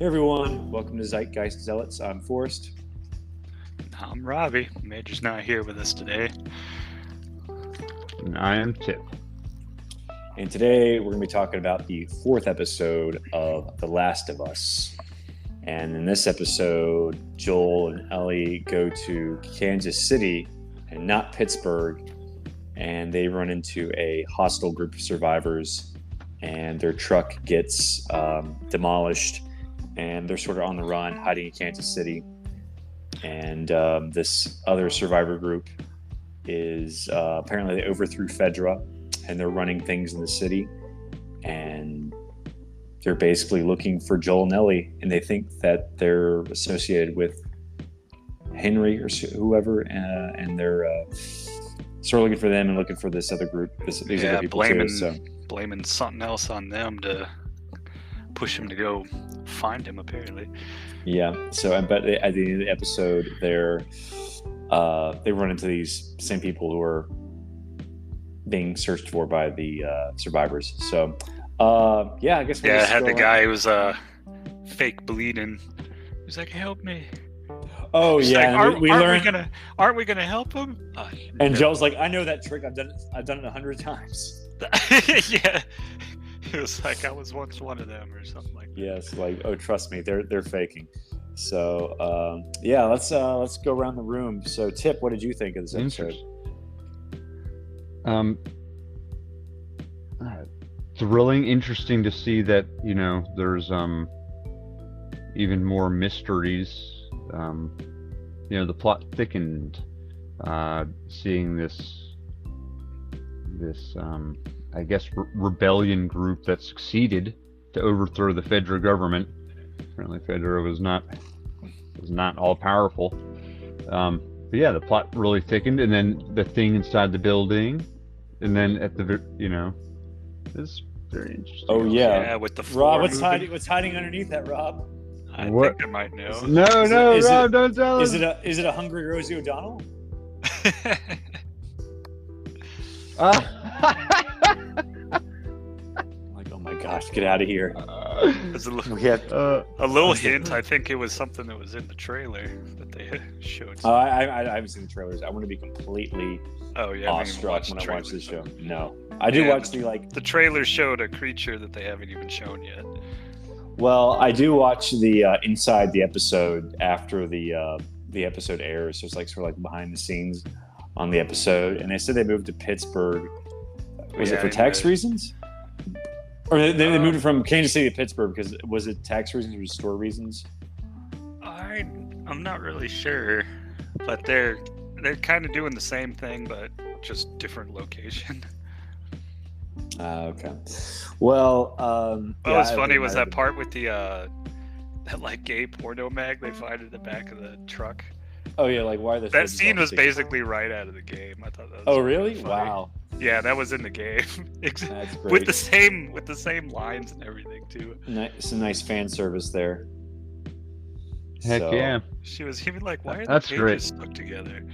Hey everyone, welcome to Zeitgeist Zealots. I'm Forrest. I'm Robbie. Major's not here with us today. And I am Tip. And today we're going to be talking about the fourth episode of The Last of Us. And in this episode, Joel and Ellie go to Kansas City and not Pittsburgh. And they run into a hostile group of survivors. And their truck gets demolished. And they're sort of on the run, hiding in Kansas City. And this other survivor group is apparently they overthrew Fedra, and they're running things in the city. And they're basically looking for Joel and Ellie, and they think that they're associated with Henry or whoever, and they're sort of looking for them and looking for this other group, these other people blaming something else on them to push him to go find him, apparently. Yeah. So, but at the end of the episode, they run into these same people who are being searched for by the survivors. So, I guess. I had the guy who was fake bleeding. He's like, "Help me!" Oh yeah, like, aren't we gonna help him? And Joel's like, "I know that trick. I've done it 100 times." Yeah. It was like I was once one of them or something like that. Yes, like, oh, trust me, they're faking. So let's go around the room. So Tip, what did you think of this episode? Thrilling, interesting to see that, there's even more mysteries. The plot thickened, seeing this I guess rebellion group that succeeded to overthrow the Fedra government. Apparently Fedra was not all powerful. But yeah, the plot really thickened, and then the thing inside the building, and then at the it's very interesting. Oh yeah, with the floor Rob, what's hiding underneath that, Rob? I think I might know. No, Rob, don't tell us. Is it a hungry Rosie O'Donnell? Like, oh my gosh, get out of here. There's a little hint. I think it was something that was in the trailer that they showed. I haven't seen the trailers. I want to be completely awestruck when I watch this show. No, I do watch the trailer showed a creature that they haven't even shown yet. Well, I do watch the inside the episode after the episode airs. So it's like sort of like behind the scenes on the episode, and they said they moved to Pittsburgh. Was it for tax reasons? Or they moved it from Kansas City to Pittsburgh because was it tax reasons or store reasons? I'm not really sure, but they're kind of doing the same thing, but just different location. Okay. Well, what was funny was that part with the that like gay porno mag they find in the back of the truck. Oh yeah, like why that scene was basically right out of the game. I thought that was really funny. Wow. Yeah, that was in the game. That's great. with the same lines and everything too. Some nice fan service there. Heck yeah. She was even like, why are That's the pages stuck together?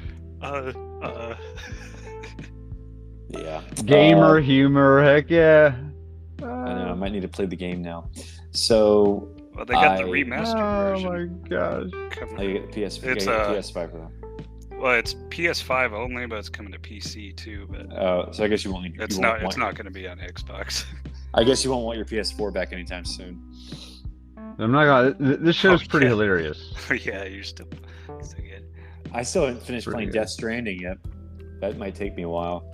Yeah. Gamer humor, heck yeah. I know, I might need to play the game now. So well, they got the remastered version. Oh my gosh. I get PS5 for them. Well, it's PS5 only, but it's coming to PC too. But so I guess you won't need. It's not going to be on Xbox. I guess you won't want your PS4 back anytime soon. I'm not gonna. This show's pretty hilarious. Yeah, you're still good. I still haven't finished playing Death Stranding yet. That might take me a while.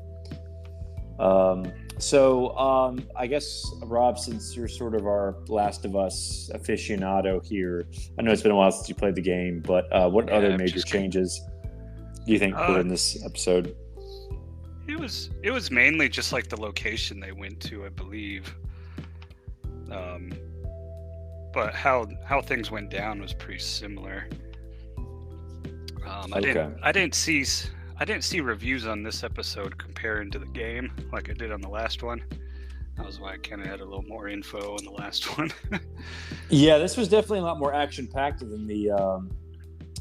I guess Rob, since you're sort of our Last of Us aficionado here, I know it's been a while since you played the game, but what other major changes do you think were in this episode? It was mainly just like the location they went to, I believe. But how things went down was pretty similar. I didn't see reviews on this episode comparing to the game like I did on the last one. That was why I kind of had a little more info on the last one. Yeah, this was definitely a lot more action-packed than the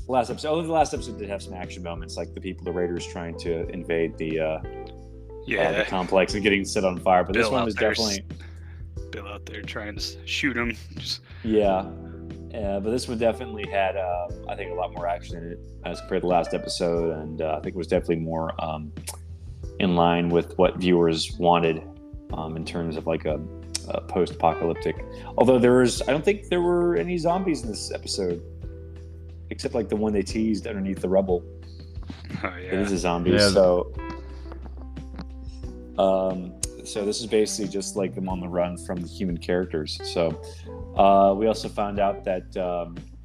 last episode. Although the last episode did have some action moments, like the Raiders trying to invade the complex and getting set on fire. But this one was definitely Bill out there trying to shoot him. Yeah. But this one definitely had, I think, a lot more action in it as compared to the last episode, and I think it was definitely more in line with what viewers wanted in terms of like a post-apocalyptic. Although I don't think there were any zombies in this episode, except like the one they teased underneath the rubble. Oh yeah, it is a zombie. Yeah. So this is basically just like them on the run from the human characters. So we also found out that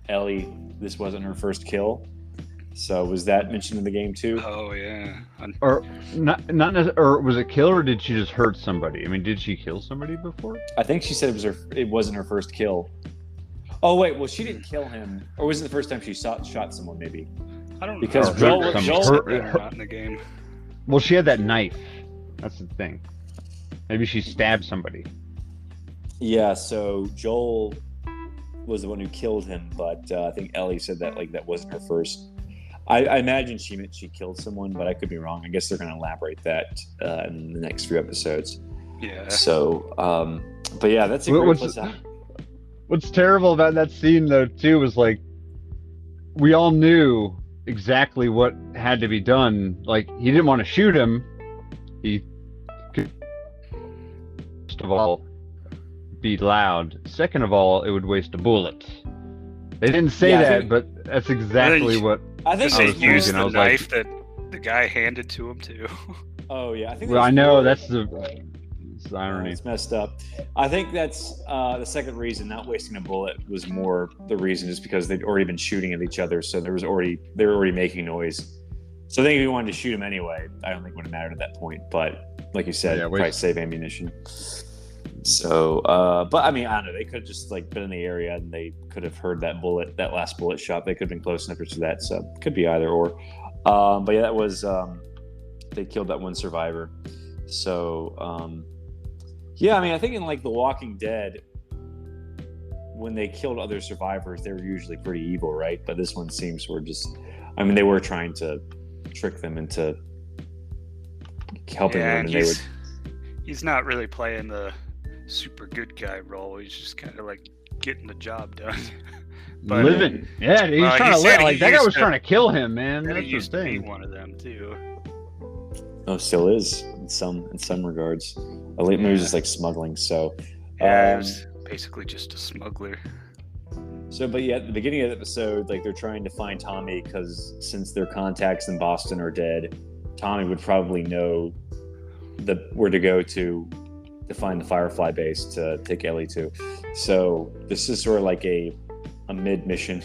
Ellie, this wasn't her first kill. So was that mentioned in the game too? Oh yeah. Or or was it kill, or did she just hurt somebody? I mean, did she kill somebody before? I think she said it wasn't her first kill. Oh wait, well she didn't kill him, or was it the first time she shot someone? Maybe. I don't know. Because Joel her in the game. Well, she had that knife. That's the thing. Maybe she stabbed somebody. Yeah. So Joel was the one who killed him, but I think Ellie said that that wasn't her first. I imagine she meant she killed someone, but I could be wrong. I guess they're going to elaborate that in the next few episodes. Yeah. So, but yeah, that's a great place. What's terrible about that scene, though, too, was like we all knew exactly what had to be done. Like, he didn't want to shoot him. He could, first of all, be loud. Second of all, it would waste a bullet. They didn't say that, but that's exactly what I think they was used the I was knife that the guy handed to him too. Oh yeah, I think. Well, I know that's the irony. It's messed up. I think that's the second reason. Not wasting a bullet was more the reason, just because they'd already been shooting at each other, so they were already making noise. So I think if you wanted to shoot him anyway, I don't think it would have mattered at that point. But like you said, probably save ammunition. So, but I mean, I don't know. They could have just like been in the area and they could have heard that last bullet shot. They could have been close enough to that. So it could be either or. But yeah, that was they killed that one survivor. So yeah, I mean, I think in like The Walking Dead, when they killed other survivors, they were usually pretty evil, right? But this one seems they were trying to trick them into helping them. And he's not really playing the super good guy role. He's just kind of like getting the job done. But, living. Yeah, he's trying to live. Like, that guy was trying to kill him, man. That's he used to be one of them too. Oh, still is in some regards. Maybe it was just like smuggling. So yeah, it was basically just a smuggler. So, but yeah, at the beginning of the episode, like they're trying to find Tommy because since their contacts in Boston are dead, Tommy would probably know where to go to find the Firefly base to take Ellie to. So this is sort of like a mid mission,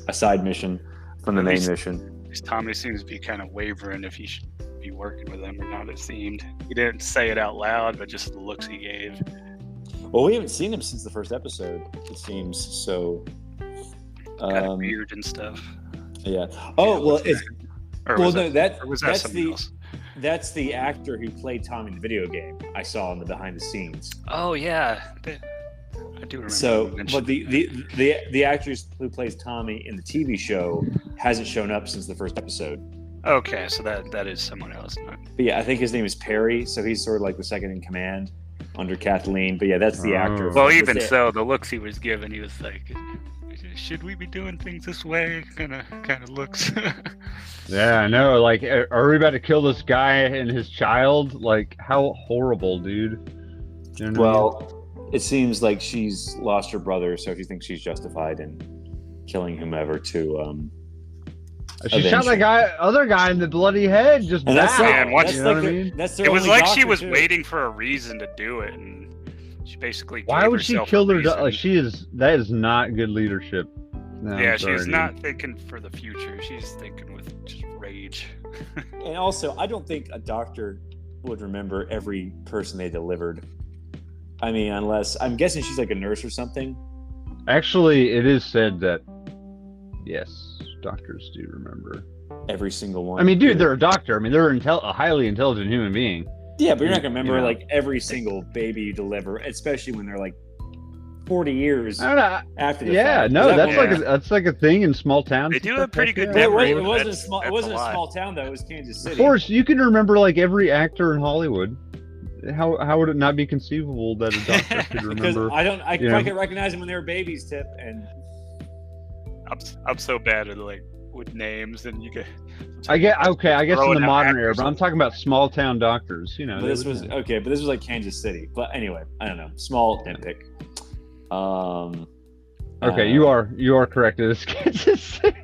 a side mission from the main mission. Tommy seems to be kind of wavering if he should be working with them or not. It seemed he didn't say it out loud, but just the looks he gave. Well, we haven't seen him since the first episode, it seems. So kind of weird and stuff. Yeah. Oh well, that's the actor who played Tommy in the video game. I saw in the behind the scenes. Oh yeah, I do remember. So, but the actress who plays Tommy in the TV show hasn't shown up since the first episode. Okay, so that is someone else. But yeah, I think his name is Perry. So he's sort of like the second in command under Kathleen. But yeah, that's the actor. Well, even so, the looks he was given, he was like, should we be doing things this way? Kind of looks. Yeah, I know. Like, are we about to kill this guy and his child? Like, how horrible, dude. You know well, it seems like she's lost her brother, so she thinks she's justified in killing whomever to. She shot that other guy in the bloody head. Just and that's bad. That's it was like she was waiting for a reason to do it, and she basically. Why would she kill her? Like, that is not good leadership. No, yeah, she's not thinking for the future. She's thinking with just rage. And also, I don't think a doctor would remember every person they delivered. I mean, unless I'm guessing she's like a nurse or something. Actually, it is said that yes, doctors do remember every single one. I mean, dude, they're a doctor. I mean, they're a highly intelligent human being. Yeah, but you're not gonna remember like every single baby you deliver, especially when they're like 40 years after the fact. No, that's like a thing in small towns. They do a pretty good memory. It wasn't a small town though. It was Kansas City. Of course, you can remember like every actor in Hollywood. How would it not be conceivable that a doctor could remember? Because I can recognize them when they were babies, Tip, and I'm so bad at like with names, and you get. I guess in throwing the out modern era, actors. but I'm talking about small town doctors. You know, But this was okay. But this was like Kansas City. But anyway, I don't know. Small nitpick. Okay, you are correct. It is Kansas City.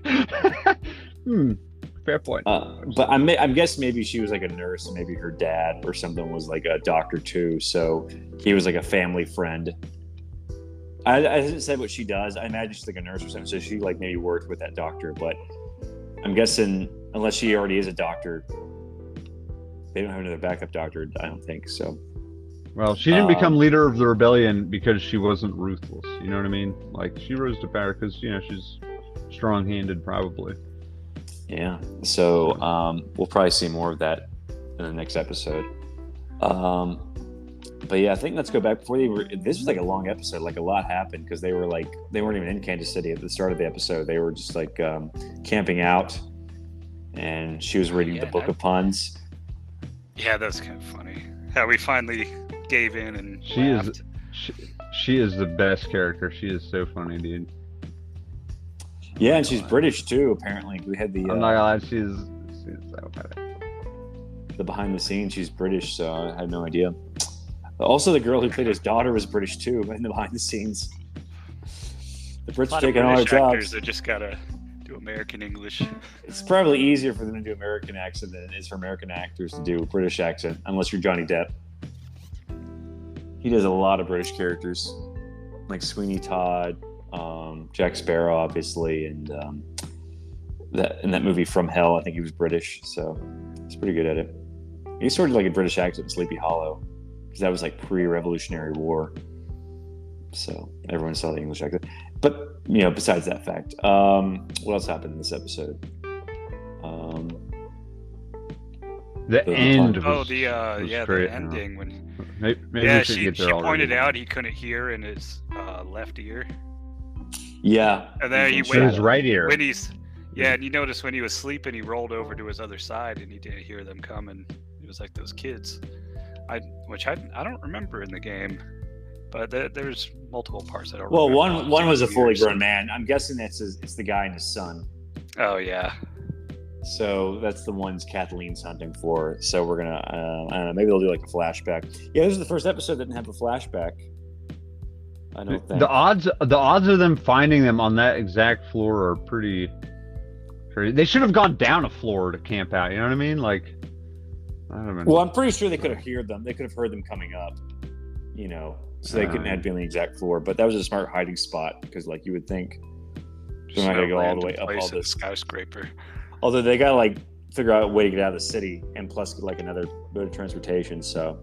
Fair point. But I'm guessing maybe she was like a nurse, and maybe her dad or something was like a doctor too. So he was like a family friend. I haven't said what she does. I imagine she's like a nurse or something. So she like maybe worked with that doctor. But I'm guessing unless she already is a doctor, they don't have another backup doctor. I don't think so. Well, she didn't become leader of the rebellion because she wasn't ruthless. You know what I mean? Like she rose to power because she's strong-handed, probably. Yeah. So we'll probably see more of that in the next episode. But yeah, I think let's go back before this was like a long episode. Like a lot happened because they weren't even in Kansas City at the start of the episode. They were just like camping out, and she was reading the Book of Puns. Yeah, that's kind of funny. How we finally gave in and she is the best character. She is so funny, dude. Yeah, and she's British too. Apparently, we had the. I'm not gonna lie, she's so funny. The behind the scenes, she's British, so I had no idea. Also, the girl who played his daughter was British too, in the behind the scenes. The Brits are taking all our jobs. They just gotta do American English. It's probably easier for them to do American accent than it is for American actors to do British accent, unless you're Johnny Depp. He does a lot of British characters, like Sweeney Todd, Jack Sparrow, obviously, and that in that movie From Hell, I think he was British, so he's pretty good at it. He sort of like a British accent in Sleepy Hollow, because that was like pre-Revolutionary War, so everyone saw the English accent. But besides that fact, what else happened in this episode? The end was great. The ending when maybe she pointed out he couldn't hear in his left ear. Yeah, and then he went his right ear. When and you notice when he was sleeping, he rolled over to his other side and he didn't hear them coming. It was like those kids, which I don't remember in the game, but there's multiple parts that I don't. Well, remember. one was a fully grown man. I'm guessing it's the guy and his son. Oh yeah. So that's the ones Kathleen's hunting for. So we're gonna, I don't know, maybe they'll do like a flashback. Yeah, this is the first episode that didn't have a flashback. I don't think the odds of them finding them on that exact floor are pretty crazy. They should have gone down a floor to camp out. You know what I mean? Like, I don't know. Well, I'm pretty sure they could have heard them. They could have heard them coming up. So they couldn't have been on the exact floor. But that was a smart hiding spot because, like, you would think they're not gonna go all the way up all this skyscraper. Although they gotta like figure out a way to get out of the city and plus get like another mode of transportation. So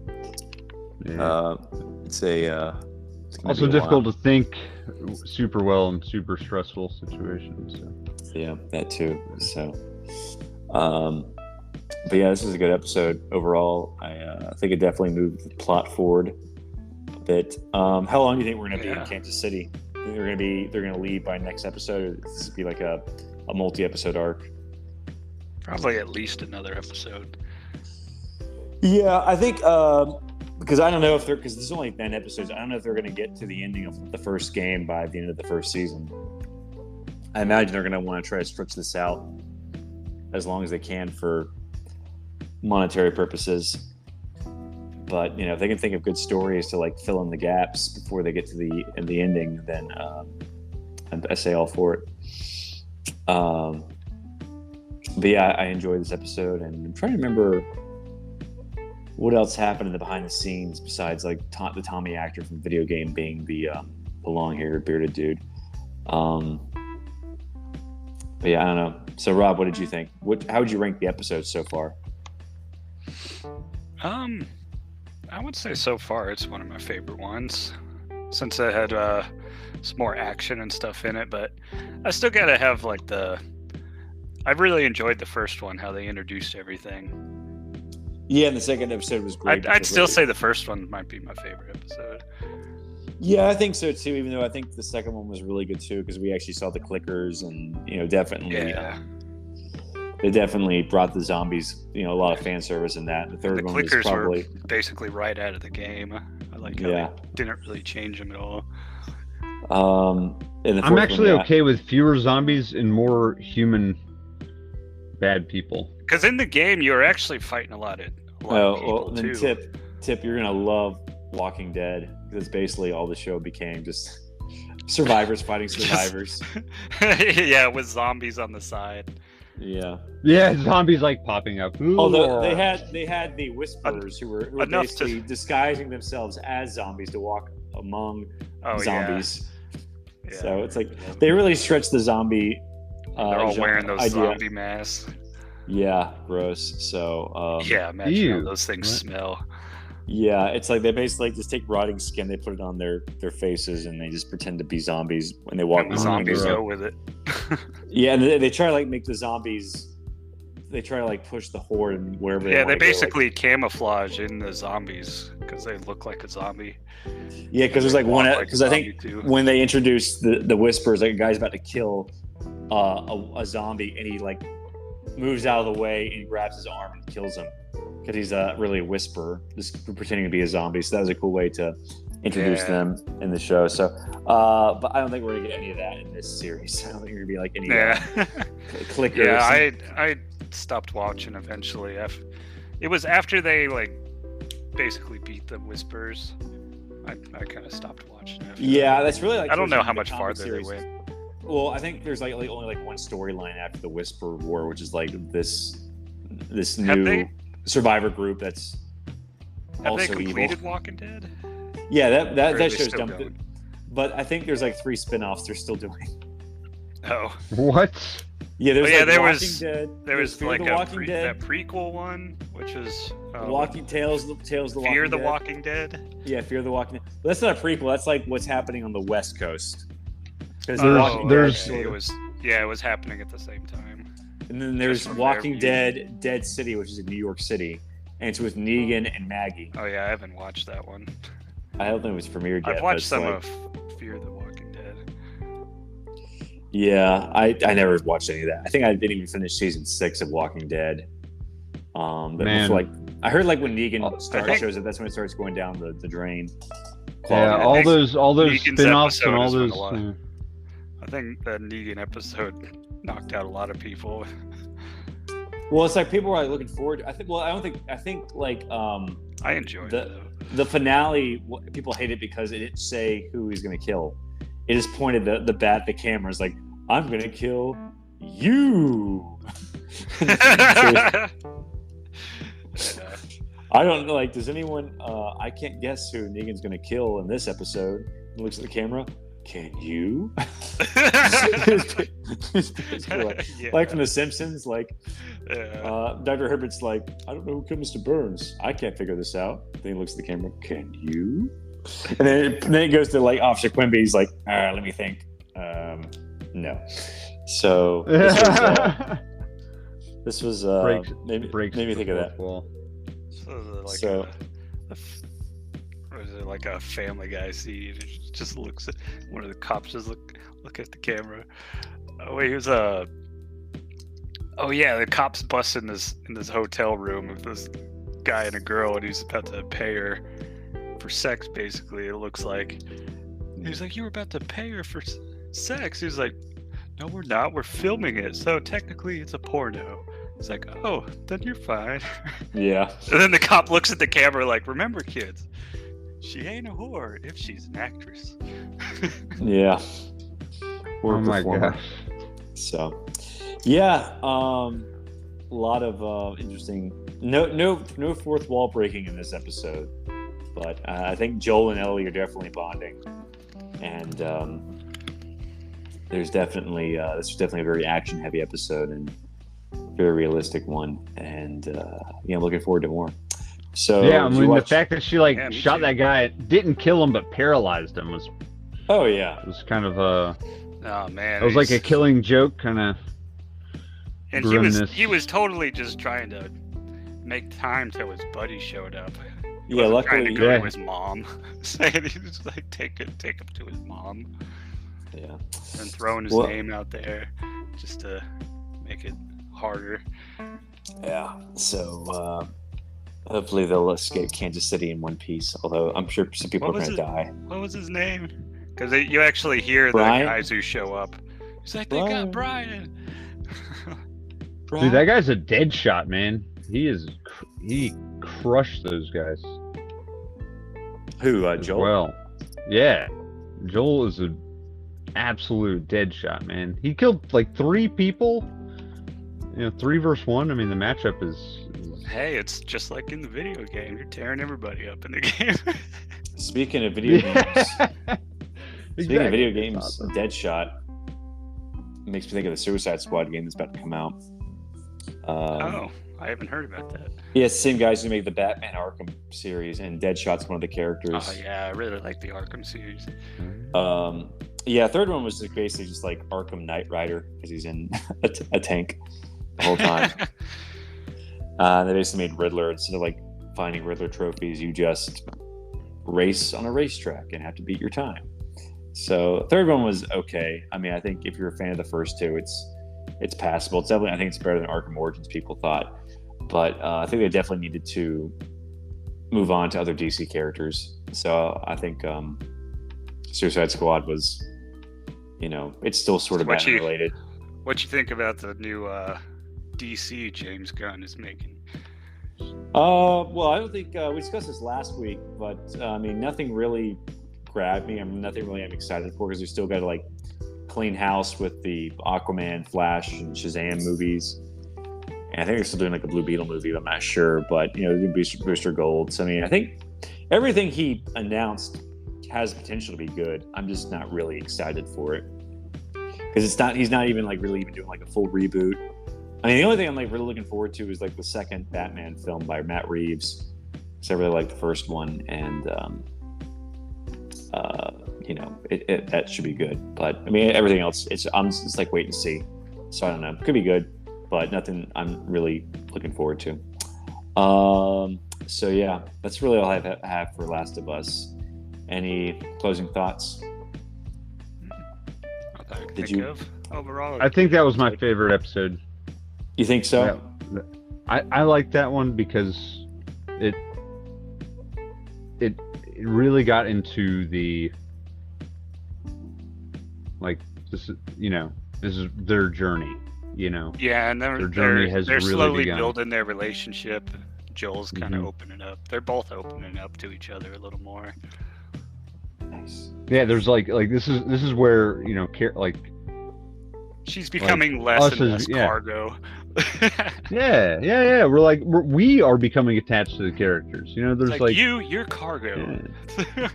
it's also difficult to think super well in super stressful situations. So. Yeah, that too. So, but yeah, this is a good episode overall. I think it definitely moved the plot forward a bit. How long do you think we're gonna be in Kansas City? Do you think they're gonna leave by next episode? Or this would be like a multi-episode arc. Probably at least another episode. Yeah, I think because I don't know if because there's only 10 episodes. I don't know if they're going to get to the ending of the first game by the end of the first season. I imagine they're going to want to try to stretch this out as long as they can for monetary purposes. But if they can think of good stories to like fill in the gaps before they get to the ending, then I say all for it. But yeah, I enjoyed this episode, and I'm trying to remember what else happened in the behind the scenes besides like the Tommy actor from the video game being the long-haired bearded dude. But yeah, I don't know. So Rob, what did you think? How would you rank the episode so far? I would say so far it's one of my favorite ones, since it had some more action and stuff in it. But I still gotta have like I really enjoyed the first one, how they introduced everything. Yeah, and the second episode was great. I'd still say the first one might be my favorite episode. Yeah, I think so too, even though I think the second one was really good too, because we actually saw the clickers and, definitely, they definitely brought the zombies, a lot of fan service in that. The third one was probably were basically right out of the game. I like how they didn't really change them at all. In the I'm fourth actually one, okay with fewer zombies and more human bad people. Because in the game, you're actually fighting a lot of people then too. Tip, you're gonna love Walking Dead because basically all the show became just survivors fighting survivors. Yeah, with zombies on the side. Yeah. Yeah, zombies like popping up. Although they had the Whisperers who were enough basically disguising themselves as zombies to walk among zombies. Yeah. So it's like they really stretched the zombie. They're all wearing those idea. zombie masks. Yeah, gross. So yeah, imagine how those things smell. Yeah, it's like they basically just take rotting skin, they put it on their faces, and they just pretend to be zombies when they walk. And the zombies go with it. Yeah, and they try to like make the zombies. They try to like push the horde and wherever. Yeah, they basically camouflage in the zombies because they look like a zombie. Yeah, because there's like one. Because I think when they introduced the Whispers, like a guy's about to kill a zombie, and he like moves out of the way and he grabs his arm and kills him. Because he's really a whisperer, just pretending to be a zombie. So that was a cool way to introduce them in the show. So, but I don't think we're gonna get any of that in this series. I don't think we're gonna be like any clickers. Yeah, I stopped watching eventually. It was after they like basically beat the Whisperers. I kind of stopped watching it. Yeah, that's really like I don't know how much farther they went. Well, I think there's like only like one storyline after the Whisper War, which is like this new survivor group that's also evil. Have they completed evil. Walking Dead? Yeah, that show's done. But I think there's like 3 spin-offs they're still doing. Oh. What? Yeah, there's there was like that prequel one, which is Tales of the Fear the Walking Dead. Yeah, Fear the Walking Dead. But that's not a prequel. That's like what's happening on the West Coast. It was happening at the same time. And then there's Walking Dead, Dead City, which is in New York City, and it's with Negan and Maggie. Oh yeah, I haven't watched that one. I don't think it was premiered yet. I've watched some of Fear the Walking Dead. Yeah, I never watched any of that. I think I didn't even finish season 6 of Walking Dead. Like I heard like when Negan shows up, that's when it starts going down the drain. Yeah, all those spin-offs and all those. I think that Negan episode knocked out a lot of people. Well, it's like people are like looking forward to, I think like I enjoyed it though. The finale, people hate it because it didn't say who he's going to kill. It just pointed the bat at the camera. It's like, I'm going to kill you. I don't know. Like, does anyone? I can't guess who Negan's going to kill in this episode. He looks at the camera. Can you? Like from The Simpsons, like Dr. Herbert's like, I don't know who killed Mr. Burns. I can't figure this out. Then he looks at the camera. Can you? And then it goes to like Officer Quimby. He's like, let me think. No. So this was made me think of that. Was it like a Family Guy scene? It just looks at one of the cops. Just look at the camera. Oh wait, here's the cops bust in this hotel room with this guy and a girl, and he's about to pay her for sex. Basically, it looks like he's like, "You were about to pay her for sex." He's like, "No, we're not. We're filming it, so technically it's a porno." It's like, "Oh, then you're fine." Yeah. And then the cop looks at the camera like, "Remember, kids, she ain't a whore if she's an actress." Yeah. Oh my gosh. So, yeah, a lot of interesting. No fourth wall breaking in this episode, but I think Joel and Ellie are definitely bonding, and there's definitely this was definitely a very action heavy episode and very realistic one, and I'm looking forward to more. So yeah, I mean the fact that she shot that guy, didn't kill him but paralyzed him was. Oh yeah, it was kind of a. Oh man, it was like a killing joke kind of. And he was totally just trying to make time till his buddy showed up. He luckily trying to go to his mom, saying he was like take him to his mom. Yeah, and throwing his name out there just to make it harder. Yeah, so hopefully they'll escape Kansas City in one piece. Although I'm sure some people are going to die. What was his name? Because you actually hear Brian? the guys who show up. He's like, they got Brian. Dude, that guy's a dead shot, man. He crushed those guys. Who, Joel? Well, yeah. Joel is an absolute dead shot, man. He killed like 3 people. 3 versus 1. I mean, the matchup is... Hey, it's just like in the video game. You're tearing everybody up in the game. Speaking of video games, speaking of video games, awesome. Deadshot makes me think of the Suicide Squad game that's about to come out. Oh, I haven't heard about that. Yeah, it's the same guys who made the Batman Arkham series, and Deadshot's one of the characters. Oh yeah, I really like the Arkham series. Yeah, third one was basically just like Arkham Knight Rider because he's in a tank the whole time. They basically made Riddler, instead of like finding Riddler trophies, you just race on a racetrack and have to beat your time. So third one was okay. I mean, I think if you're a fan of the first 2, it's passable. It's definitely, I think it's better than Arkham Origins people thought. But I think they definitely needed to move on to other DC characters. So I think Suicide Squad was, it's still sort of Batman related. What you think about the new DC James Gunn is making? Well, I don't think we discussed this last week, but I mean, nothing really grabbed me. Nothing really I'm excited for, because we still got to like clean house with the Aquaman, Flash, and Shazam movies. And I think they're still doing like a Blue Beetle movie, but I'm not sure. But Booster Gold. So I mean, I think everything he announced has potential to be good. I'm just not really excited for it, because he's not even like really even doing like a full reboot. I mean, the only thing I'm like really looking forward to is like the second Batman film by Matt Reeves, because I really like the first one, and that should be good. But I mean, everything else, I'm just like wait and see. So I don't know, could be good, but nothing I'm really looking forward to. So yeah, that's really all I have for Last of Us. Any closing thoughts? Overall, I think that was my favorite episode. You think so? I like that one because it really got into the, like, this is their journey, Yeah, and their journey has they're really slowly begun. building their relationship. Joel's kind of opening up. They're both opening up to each other a little more. Nice. Yeah, there's like this is where she's becoming less and less yeah. cargo. yeah. We are becoming attached to the characters. There's like you're cargo. Yeah.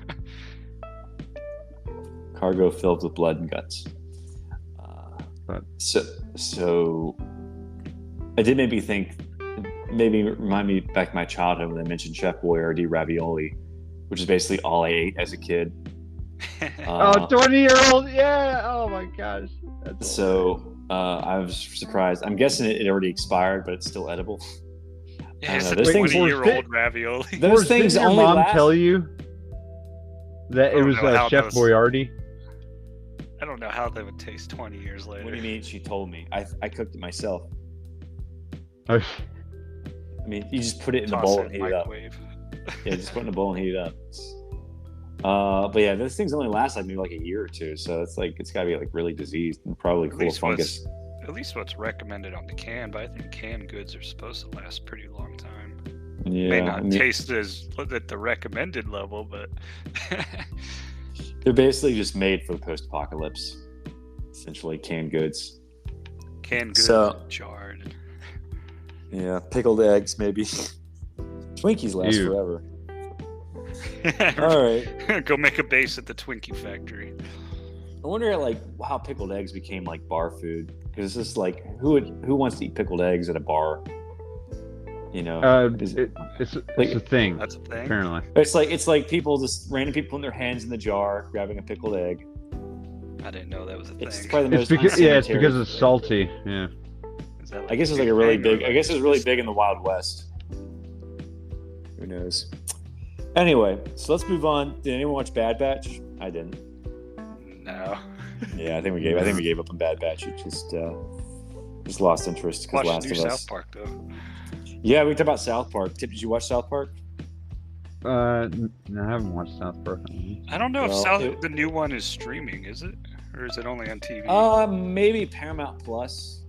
Cargo filled with blood and guts. So it did make me think. Maybe remind me back to my childhood when I mentioned Chef Boyardee ravioli, which is basically all I ate as a kid. 20-year-old, yeah. Oh my gosh. I was surprised. I'm guessing it already expired, but it's still edible. Yeah, it's a those things 20-year-old ravioli. Those things didn't only your mom last. tell you that it was Chef Boyardee? I don't know how they would taste 20 years later. What do you mean? She told me. I cooked it myself. Oh. I mean, you just put it in the bowl and heat it up. Yeah, just put it in the bowl and heat it up. But yeah, those things only last like maybe like a year or two, so it's like it's got to be like really diseased and probably full of fungus. At least what's recommended on the can, but I think canned goods are supposed to last a pretty long time. Yeah, may not taste as at the recommended level, but they're basically just made for the post-apocalypse. Essentially, canned goods. Canned goods jarred. Yeah, pickled eggs maybe. Twinkies last forever. All right. Go make a base at the Twinkie factory. I wonder how pickled eggs became like bar food, because it's just like who wants to eat pickled eggs at a bar? It's a thing. That's a thing. Apparently, it's like random people putting their hands in the jar, grabbing a pickled egg. I didn't know that was a thing. It's probably the most it's because it's salty. Yeah. I guess it was like a really big. I guess it was really big in the Wild West. Who knows? Anyway, so let's move on. Did anyone watch Bad Batch? I didn't. No. Yeah, I think we gave up on Bad Batch. It just lost interest because Last of Us. South Park though. Yeah, we talked about South Park. Did you watch South Park? No, I haven't watched South Park. I don't know Well, if the new one is streaming, is it? Or is it only on TV? Maybe Paramount Plus.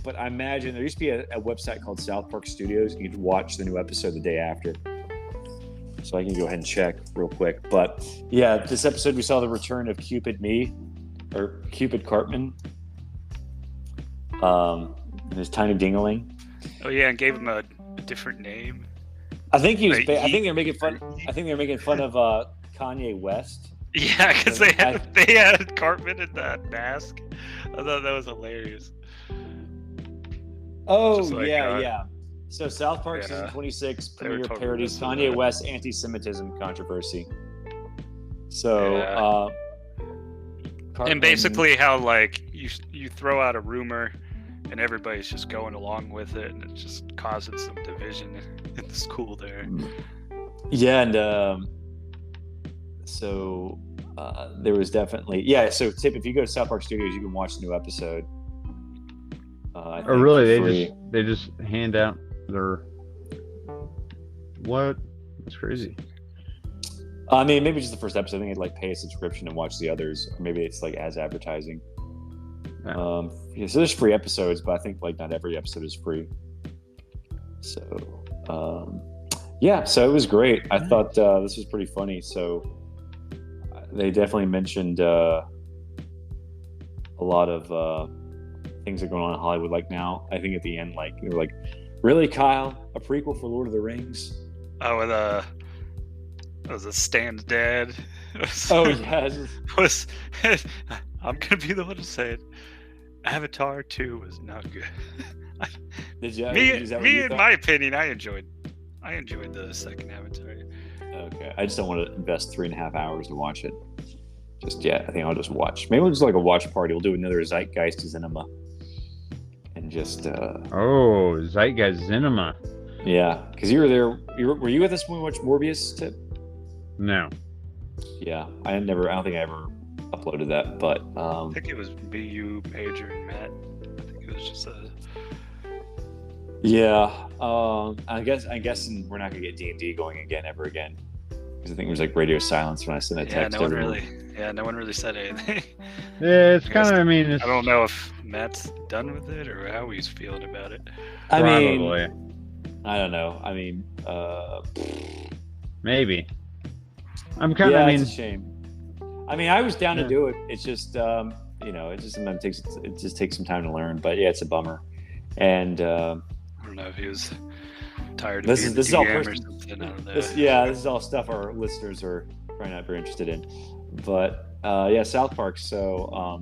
But I imagine there used to be a website called South Park Studios. You could watch the new episode the day after. So I can go ahead and check real quick. But yeah, this episode we saw the return of Cupid Cartman. And his tiny dingling. Oh yeah, and gave him a different name. I think he was. I think they're making fun. I think they're making fun of Kanye West. Yeah, because they had Cartman in that mask. I thought that was hilarious. Oh yeah. So South Park season 26 premiere totally parodies Kanye West anti-Semitism controversy. So, and basically how like you throw out a rumor, and everybody's just going along with it, and it's just causing some division in the school there. Yeah, and so there was definitely So Tip, if you go to South Park Studios, you can watch the new episode. Oh really? They just hand out their what? That's crazy. I mean, maybe just the first episode. I think you'd like pay a subscription and watch the others, or maybe it's like as advertising. Yeah. So there's free episodes, but I think like not every episode is free. So so it was great. I thought this was pretty funny. So they definitely mentioned a lot of things that are going on in Hollywood. Like now, I think at the end, like they were like, "Really, Kyle? A prequel for Lord of the Rings?" Oh, with was it Stan's dad? Oh yeah. Was I'm gonna be the one to say it. Avatar 2 was not good. In my opinion, I enjoyed the second Avatar. Okay, I just don't want to invest 3.5 hours to watch it just yet. I think I'll just watch. Maybe we'll just like a watch party. We'll do another Zeitgeist Cinema, and just. Zeitgeist Cinema. Yeah, because you were there. Were you with us when we watched Morbius? Tip? No. Yeah, I don't think I ever uploaded that, but I think it was me, you, Major, and Matt. I think it was just I guess we're not gonna get D&D going ever again, because I think it was like radio silence when I sent a text. No one really said anything. Yeah, it's kind of. I mean, I don't know if Matt's done with it or how he's feeling about it. Probably. I don't know. I mean, maybe. I'm kind of. It's a shame. I mean, I was down to do it. It's just, it just sometimes takes some time to learn. But yeah, it's a bummer. And I don't know if he was tired of this being is the all DM or something. this is all stuff our listeners are probably not very interested in. But South Park. So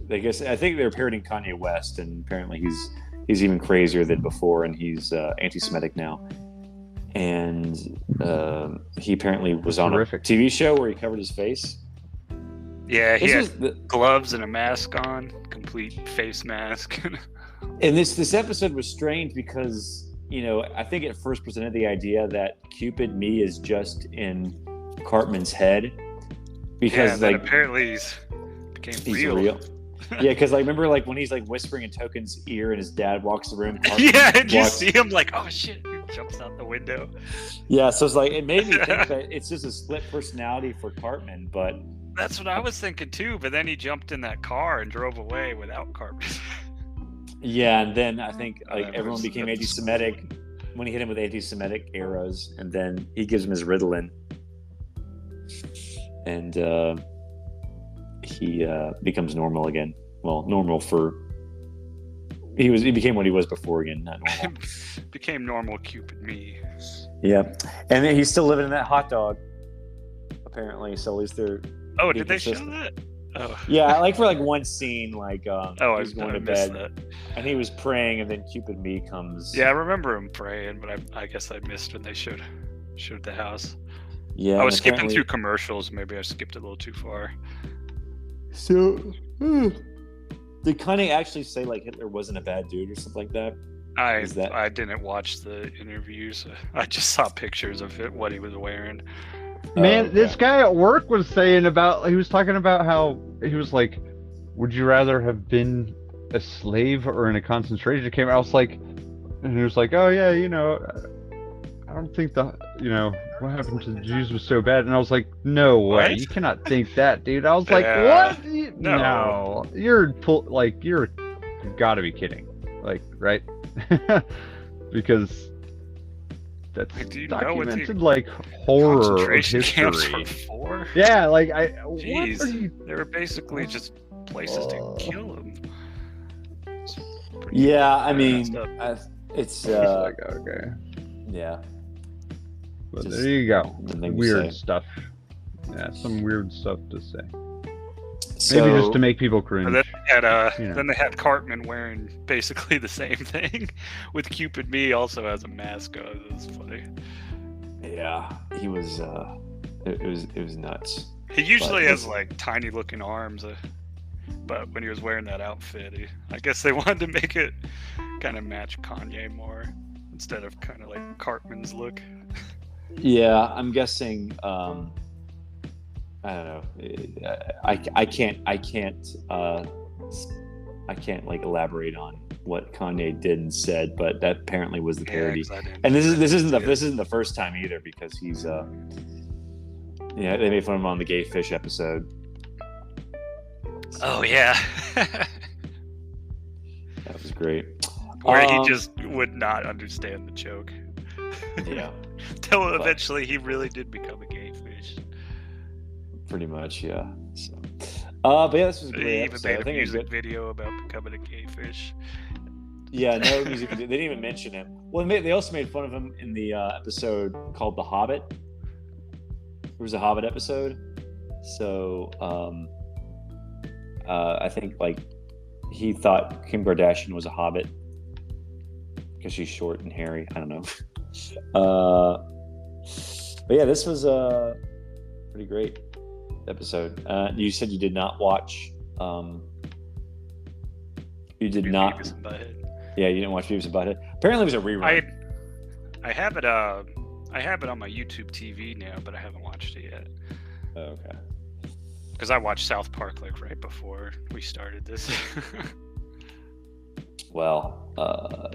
I think they're parodying Kanye West, and apparently he's even crazier than before, and he's anti-Semitic now. And he apparently was on a TV show where he covered his face. Yeah, he had gloves and a mask on, complete face mask. And this episode was strange because, I think it first presented the idea that Cupid Me is just in Cartman's head. Because apparently he's real. Yeah, because remember when he's whispering in Token's ear and his dad walks the room. And you see him oh shit, he jumps out the window. Yeah, so it's it made me think that it's just a split personality for Cartman, but that's what I was thinking too. But then he jumped in that car and drove away without Cartman. Yeah, and then I think everyone became anti-Semitic when he hit him with anti-Semitic arrows, and then he gives him his Ritalin, and he becomes normal again. Well, normal for he became what he was before again, not normal. Became normal Cupid Me. Yeah, and then he's still living in that hot dog. Apparently, so at least they're. Oh, did they show that? Oh. Yeah, for one scene, he's going to bed, that. And he was praying, and then Cupid Me comes. Yeah, I remember him praying, but I guess I missed when they showed the house. Yeah, I was skipping through commercials. Maybe I skipped a little too far. So, did Kanye actually say Hitler wasn't a bad dude or something like that? I didn't watch the interviews. I just saw pictures of what he was wearing. Man, this guy at work was saying he was talking about how he was like, would you rather have been a slave or in a concentration camp? I was like, and he was like, oh yeah, don't think what happened to the Jews was so bad. And I was like, no way, What? you cannot think that, dude. I was like, Yeah. what? No. You've got to be kidding, like, right? Because that's Like, do you know what the documented like horror of concentration camps history. were for? Yeah, like Jeez, what are you? they were basically just places to kill them. Yeah, I mean, it's Like, okay, yeah. but Just there you go. the thing to Weird say. stuff. Yeah, some weird stuff to say. So, Maybe just to make people cringe. And then they had You know. then they had Cartman wearing basically the same thing, with Cupid Me also as a mascot. It was funny. yeah, he was. It was nuts. He usually But has like tiny looking arms, but when he was wearing that outfit, I guess they wanted to make it kind of match Kanye more instead of kind of like Cartman's look. Yeah, I'm guessing. I don't know. I can't like elaborate on what Kanye did and said, but that apparently was the parody. 'Cause I didn't- And this isn't see it. the first time either, because he's they made fun of him on the Gay Fish episode. Oh yeah. That was great. Where he just would not understand the joke. Yeah, Till eventually he really did become a gay fish. pretty much. Yeah. So, but yeah, this was a They great even episode. made I a think it was music good. video about becoming a gay fish. Yeah, no music. They didn't even mention him. Well, they also made fun of him in the episode called "The Hobbit." There was a Hobbit episode, so I think like he thought Kim Kardashian was a Hobbit because she's short and hairy. I don't know. But yeah, this was a pretty great episode. You said you did not watch. You did not. Beavis and Butthead. Yeah, you didn't watch Beavis and Butthead. Apparently, it was a rerun. I have it. I have it on my YouTube TV now, but I haven't watched it yet. Oh, okay. Because I watched South Park like right before we started this. Well,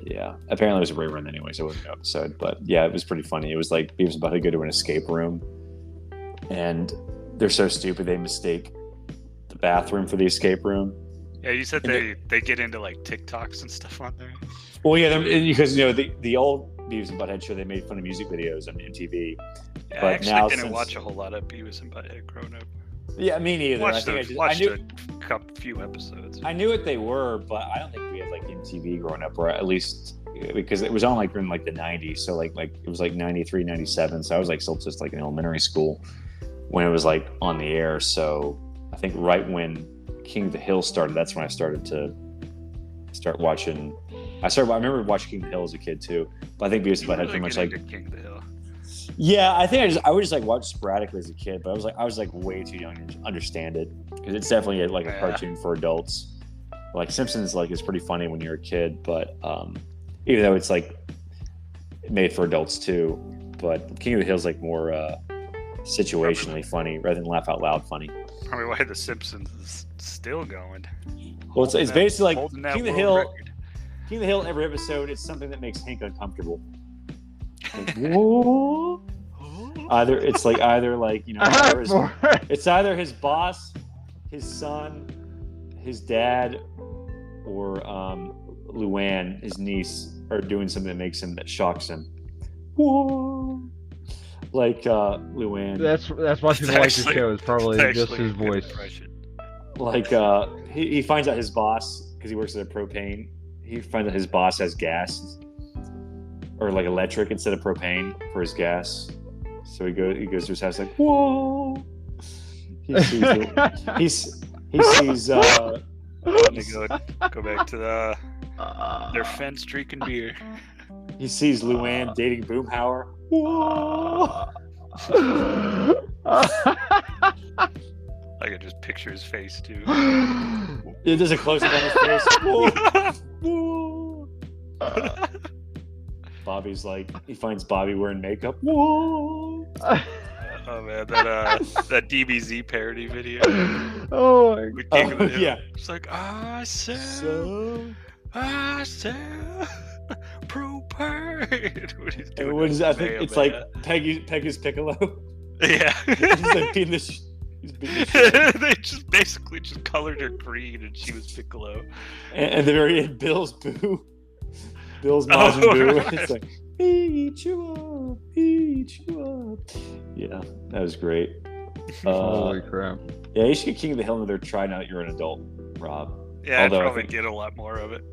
yeah. Apparently, it was a rerun anyway, so it wasn't an episode. But yeah, it was pretty funny. It was like Beavis and Butthead go to an escape room, and they're so stupid they mistake the bathroom for the escape room. Yeah, you said they get into like TikToks and stuff on there. Well, yeah, because the old Beavis and Butthead show, they made fun of music videos on MTV. Yeah, But I actually now didn't since- watch a whole lot of Beavis and Butthead growing up. Yeah, me neither. Watched I a knew few episodes. I knew what they were, but I don't think we had like MTV growing up, or at least because it was on like in like the 90s. So like it was like 93, 97. So I was like still just like in elementary school when it was like on the air. So I think right when King of the Hill started, that's when I started to start watching. I remember watching King of the Hill as a kid too, but I think Beavis and Butthead pretty much like. King of the Hill. Yeah, I think I would just like watch sporadically as a kid, but I was like way too young to understand it because it's definitely like a cartoon for adults. Like Simpsons, like is pretty funny when you're a kid, but even though it's like made for adults too, but King of the Hill is like more situationally funny rather than laugh out loud funny. Probably why The Simpsons is still going. Well, it's basically like Holding that King of the world Hill. record. King of the Hill, every episode, it's something that makes Hank uncomfortable. Like, whoa. Either it's like it's either his boss, his son, his dad, or Luann, his niece, are doing something that shocks him. Whoa. Like Luann. That's why people like the show. Is probably It's just actually his a good voice. impression. Like he finds out his boss, because he works at a propane, he finds out his boss has gas or like electric instead of propane for his gas. So he goes to his house like, whoa. He sees Let me go back to their fence drinking beer. he sees Luann dating Boomhauer. Whoa. I could just picture his face too. It does a close up on his face. Whoa. Whoa. Bobby's like, he finds Bobby wearing makeup. Whoa. Oh man, that DBZ parody video. Oh my With King of the Hill. Yeah. It's like, I said, So propane. It was, I think it's like Peggy's Piccolo. Yeah. He's like beating the shit. They just basically just colored her green, and she was Piccolo. And the very end, Bill's Boo. Bill's Majin Buu. Right. It's like, eat you up, eat you up. Yeah, that was great. Holy crap. Yeah, you should get King of the Hill another try now that you're an adult, Rob. Yeah, Although I'd I probably think get a lot more of it.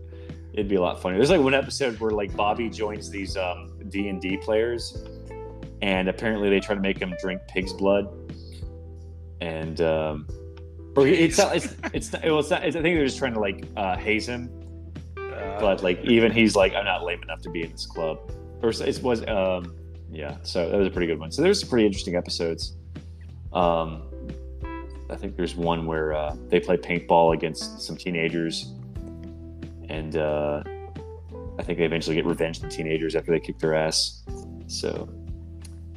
it'd be a lot funnier. There's like one episode where like Bobby joins these D&D players, and apparently they try to make him drink pig's blood. And I think they're just trying to like haze him. But like even he's like, I'm not lame enough to be in this club. Or so that was a pretty good one. So there's some pretty interesting episodes. I think there's one where they play paintball against some teenagers, and I think they eventually get revenge on the teenagers after they kick their ass. So,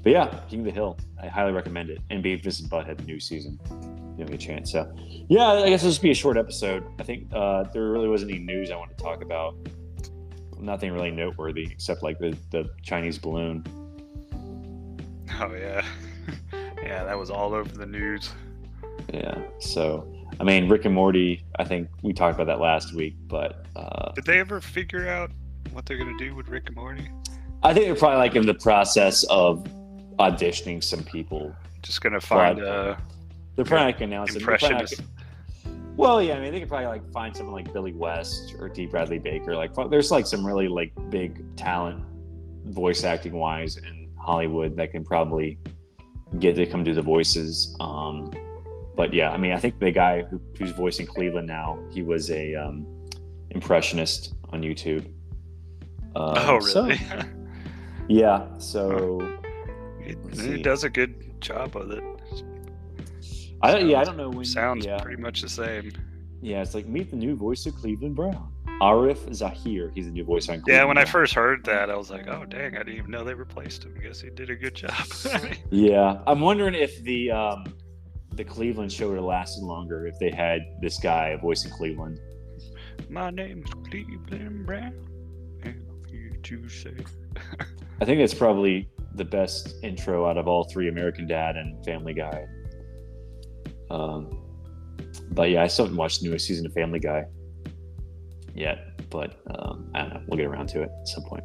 but yeah, King of the Hill, I highly recommend it. And Beavis and Butthead, the new season, you don't get a chance. So, yeah, I guess it'll just be a short episode. I think there really wasn't any news I wanted to talk about. Nothing really noteworthy except like the Chinese balloon. Oh yeah, yeah, that was all over the news. Yeah, so I mean, Rick and Morty. I think we talked about that last week, but Did they ever figure out what they're gonna do with Rick and Morty? I think they're probably like in the process of auditioning some people. Just gonna find they're probably not gonna announce it. impressionist. Well, yeah, I mean, they could probably like find someone like Billy West or D. Bradley Baker. Like, there's like some really like big talent, voice acting wise, in Hollywood that can probably get to come do the voices. But yeah, I mean, I think the guy who's voicing Cleveland now, he was a impressionist on YouTube. Oh, really? So, yeah. So He does a good job with it. I don't know when. Sounds pretty much the same. Yeah, it's like, meet the new voice of Cleveland Brown, Arif Zahir. He's the new voice on Cleveland Yeah, when Brown. I first heard that, I was like, oh dang, I didn't even know they replaced him. I guess he did a good job. Yeah, I'm wondering if the Cleveland show would have lasted longer if they had this guy voicing Cleveland. My name's Cleveland Brown. And you to say. I think that's probably the best intro out of all three, American Dad and Family Guy. But yeah, I still haven't watched the newest season of Family Guy yet, but I don't know. We'll get around to it at some point.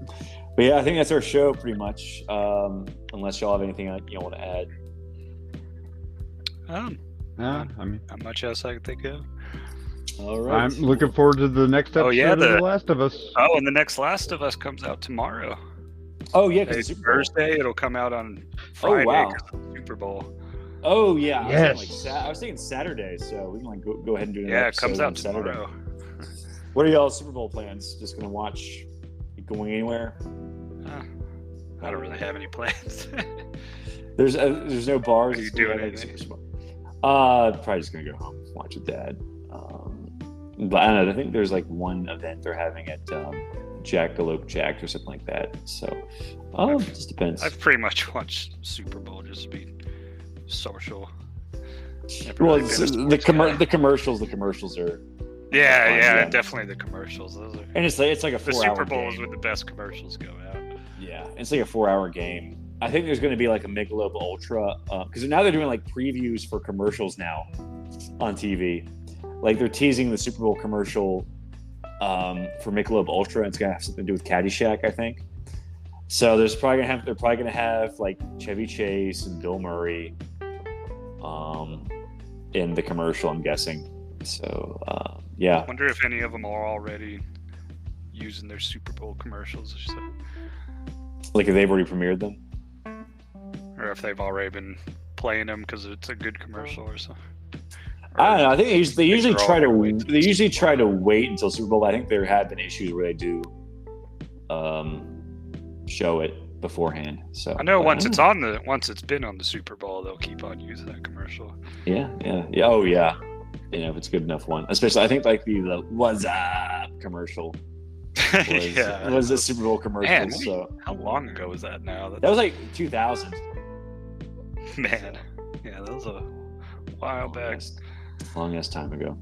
But yeah, I think that's our show pretty much. Unless y'all have anything you want to add. Yeah, I mean, Not much else I can think of. All right. I'm looking forward to the next episode Oh, yeah, of The Last of Us. Oh, and the next Last of Us comes out tomorrow. Oh yeah, 'cause It's it's Super Bowl. Thursday. It'll come out on Friday. wow. 'Cause of the Super Bowl. Oh yeah. Yes. I was thinking Saturday, so we can like go ahead and do another Yeah, it episode comes on out Saturday. tomorrow. What are y'all's Super Bowl plans? Just gonna watch? You going anywhere? I don't really have any plans. There's no bars. Are you It's doing gonna be anything? Super Bowl. Probably just gonna go home, watch with Dad. But I don't know. I think there's like one event they're having at Jackalope Jack or something like that. So it just depends. I've pretty much watched Super Bowl just to be social. Never Well, really been a it's, sports guy. the commercials are. Yeah, fun, definitely the commercials. Those are, And it's like a 4 the hour Super Bowl is game. when the best commercials go out. Yeah, it's like a 4 hour game. I think there's going to be like a Michelob Ultra because now they're doing like previews for commercials now on TV. Like they're teasing the Super Bowl commercial for Michelob Ultra, and it's going to have something to do with Caddyshack, I think. So they're probably going to have like Chevy Chase and Bill Murray in the commercial, I'm guessing. So yeah. I wonder if any of them are already using their Super Bowl commercials, Like if they've already premiered them. or if they've already been playing them because it's a good commercial or something. I don't know. I think they usually they're all try to gonna wait till they usually try to wait until Super Bowl. I think there have been issues where they do show it beforehand. So I know but once don't know. once it's been on the Super Bowl, they'll keep on using that commercial. Yeah. Oh yeah. You know, if it's a good enough one. Especially I think like the "What's Up" commercial was the Super Bowl commercial. Man, So how long ago was that now? that was like 2000. Man, yeah, that was a while back. Long ass time ago.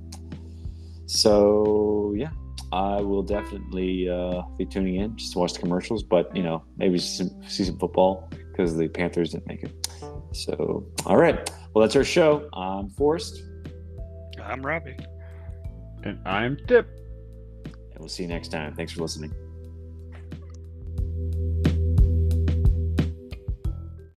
So yeah. I will definitely be tuning in just to watch the commercials, but maybe see some football because the Panthers didn't make it. So, all right. Well, that's our show. I'm Forrest. I'm Robbie. And I'm Tip. And we'll see you next time. Thanks for listening.